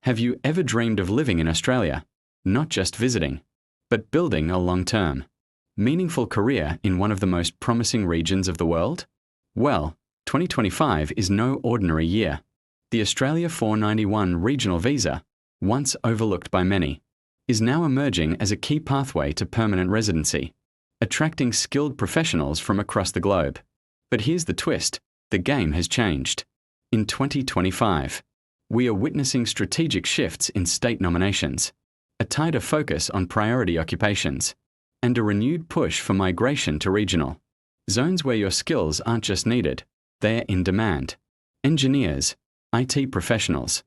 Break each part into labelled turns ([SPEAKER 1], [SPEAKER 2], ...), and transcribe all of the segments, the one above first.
[SPEAKER 1] Have you ever dreamed of living in Australia? Not just visiting, but building a long-term, meaningful career in one of the most promising regions of the world? Well, 2025 is no ordinary year. The Australia 491 regional visa, once overlooked by many, is now emerging as a key pathway to permanent residency, attracting skilled professionals from across the globe. But here's the twist: the game has changed. In 2025, we are witnessing strategic shifts in state nominations, a tighter focus on priority occupations, and a renewed push for migration to regional zones where your skills aren't just needed, they're in demand. Engineers, IT professionals,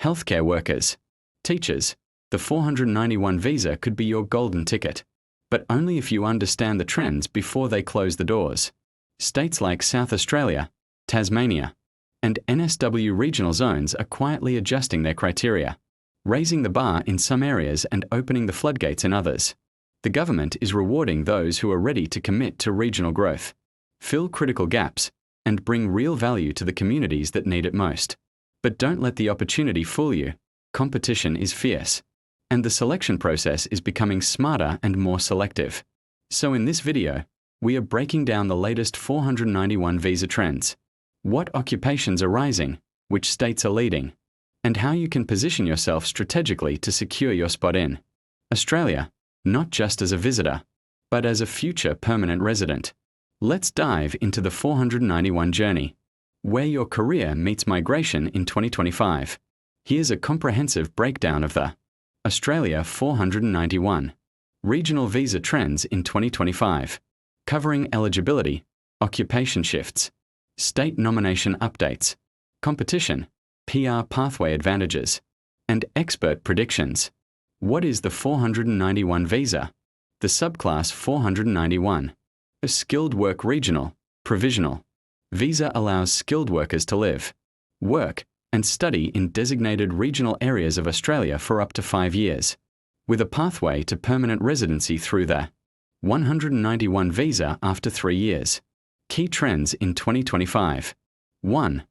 [SPEAKER 1] healthcare workers, teachers. The 491 visa could be your golden ticket, but only if you understand the trends before they close the doors. States like South Australia, Tasmania, and NSW regional zones are quietly adjusting their criteria, raising the bar in some areas and opening the floodgates in others. The government is rewarding those who are ready to commit to regional growth, fill critical gaps, and bring real value to the communities that need it most. But don't let the opportunity fool you. Competition is fierce, and the selection process is becoming smarter and more selective. So in this video, we are breaking down the latest 491 visa trends, what occupations are rising, which states are leading, and how you can position yourself strategically to secure your spot in Australia, not just as a visitor, but as a future permanent resident. Let's dive into the 491 journey, where your career meets migration in 2025. Here's a comprehensive breakdown of the Australia 491 regional visa trends in 2025, covering eligibility, occupation shifts, state nomination updates, competition, PR pathway advantages, and expert predictions. What is the 491 visa? The subclass 491, a skilled work regional, provisional visa, allows skilled workers to live, work, and study in designated regional areas of Australia for up to 5 years, with a pathway to permanent residency through the 191 visa after 3 years. Key trends in 2025. 1.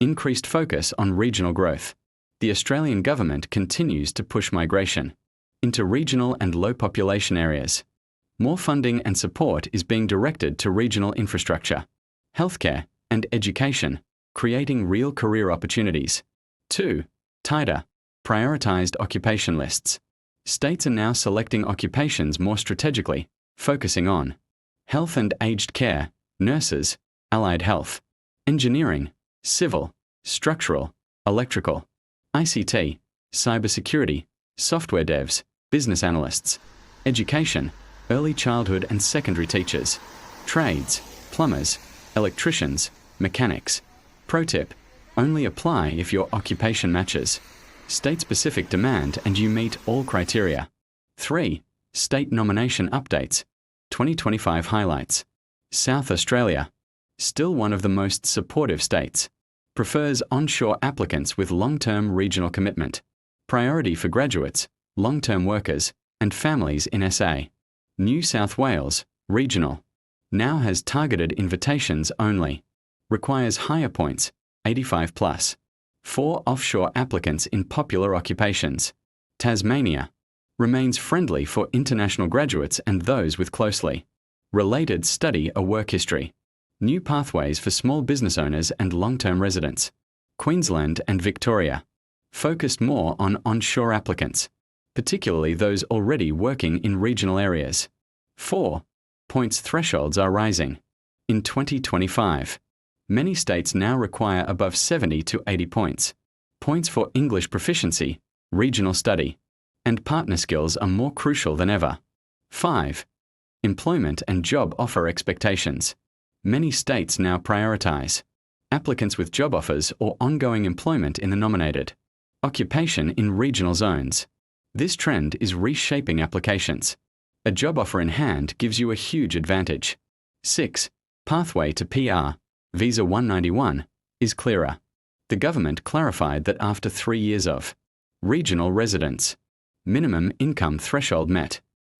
[SPEAKER 1] Increased focus on regional growth. The Australian government continues to push migration into regional and low population areas. More funding and support is being directed to regional infrastructure, healthcare, and education, creating real career opportunities. 2. Tighter, prioritized occupation lists. States are now selecting occupations more strategically, focusing on health and aged care, nurses, allied health, engineering, civil, structural, electrical, ICT, cybersecurity, software devs, business analysts, education, early childhood and secondary teachers, trades, plumbers, electricians, mechanics. Pro tip: only apply if your occupation matches state-specific demand and you meet all criteria. 3. State nomination updates. 2025 highlights. South Australia, still one of the most supportive states, prefers onshore applicants with long-term regional commitment. Priority for graduates, long-term workers, and families in SA. New South Wales, regional, now has targeted invitations only. Requires higher points, 85 plus, for offshore applicants in popular occupations. Tasmania remains friendly for international graduates and those with closely related study or work history. New pathways for small business owners and long-term residents. Queensland and Victoria focused more on onshore applicants, particularly those already working in regional areas. 4. Points thresholds are rising. In 2025, many states now require above 70 to 80 points. Points for English proficiency, regional study, and partner skills are more crucial than ever. 5. Employment and job offer expectations. Many states now prioritize applicants with job offers or ongoing employment in the nominated occupation in regional zones. This trend is reshaping applications. A job offer in hand gives you a huge advantage. 6. Pathway to PR, Visa 191, is clearer. The government clarified that after 3 years of regional residence, minimum income threshold met,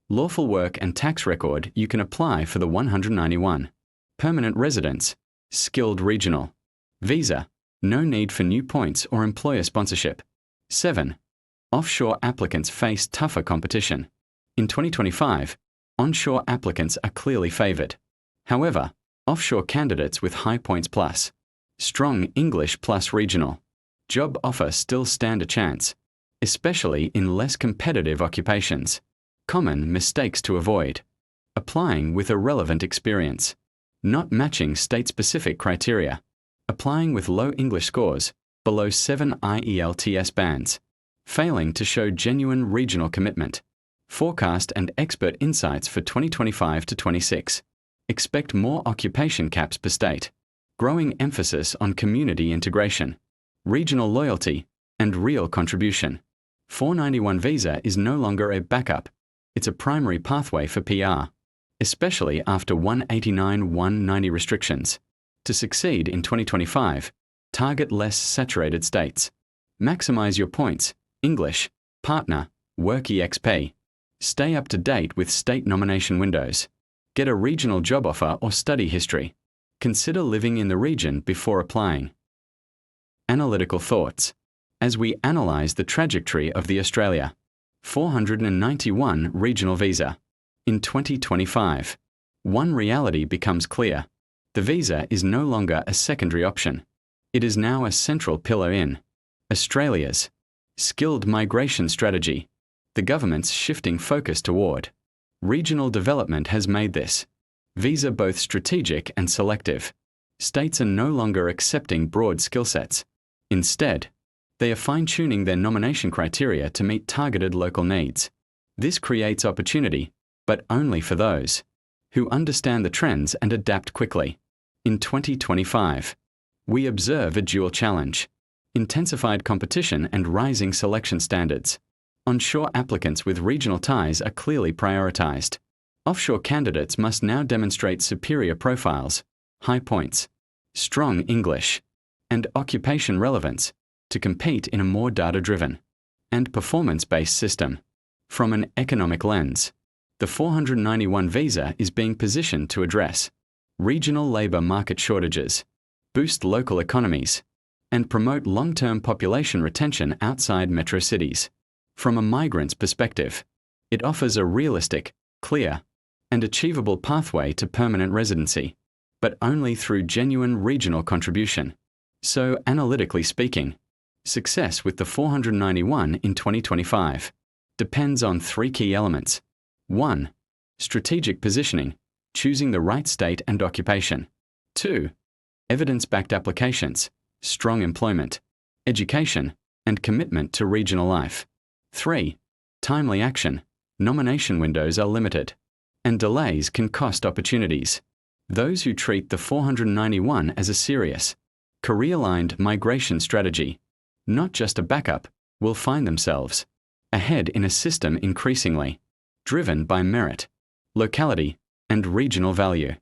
[SPEAKER 1] lawful work and tax record, you can apply for the 191. Permanent residence, skilled regional visa, no need for new points or employer sponsorship. 7. offshore applicants face tougher competition. In 2025, onshore applicants are clearly favored. However, offshore candidates with high points plus, strong English plus regional job offer still stand a chance, especially in less competitive occupations. Common mistakes to avoid: applying with irrelevant experience, not matching state-specific criteria, applying with low English scores, below 7 IELTS bands, failing to show genuine regional commitment. Forecast and expert insights for 2025 to 26. Expect more occupation caps per state, growing emphasis on community integration, regional loyalty, and real contribution. 491 visa is no longer a backup, it's a primary pathway for PR, especially after 189-190 restrictions. To succeed in 2025, target less saturated states. Maximize your points, English, partner, work EXP. Stay up to date with state nomination windows. Get a regional job offer or study history. Consider living in the region before applying. Analytical thoughts. As we analyze the trajectory of the Australia 491 regional visa in 2025, one reality becomes clear. The visa is no longer a secondary option. It is now a central pillar in Australia's skilled migration strategy. The government's shifting focus toward regional development has made this visa both strategic and selective. States are no longer accepting broad skill sets. Instead, they are fine-tuning their nomination criteria to meet targeted local needs. This creates opportunity, but only for those who understand the trends and adapt quickly. In 2025, we observe a dual challenge: intensified competition and rising selection standards. Onshore applicants with regional ties are clearly prioritized. Offshore candidates must now demonstrate superior profiles, high points, strong English, and occupation relevance to compete in a more data-driven and performance-based system. From an economic lens, the 491 visa is being positioned to address regional labor market shortages, boost local economies, and promote long-term population retention outside metro cities. From a migrant's perspective, it offers a realistic, clear, and achievable pathway to permanent residency, but only through genuine regional contribution. So, analytically speaking, success with the 491 in 2025 depends on three key elements. 1. Strategic positioning, choosing the right state and occupation. 2. Evidence-backed applications, strong employment, education, and commitment to regional life. 3. Timely action, nomination windows are limited, and delays can cost opportunities. Those who treat the 491 as a serious, career-aligned migration strategy, not just a backup, will find themselves ahead in a system increasingly driven by merit, locality, and regional value.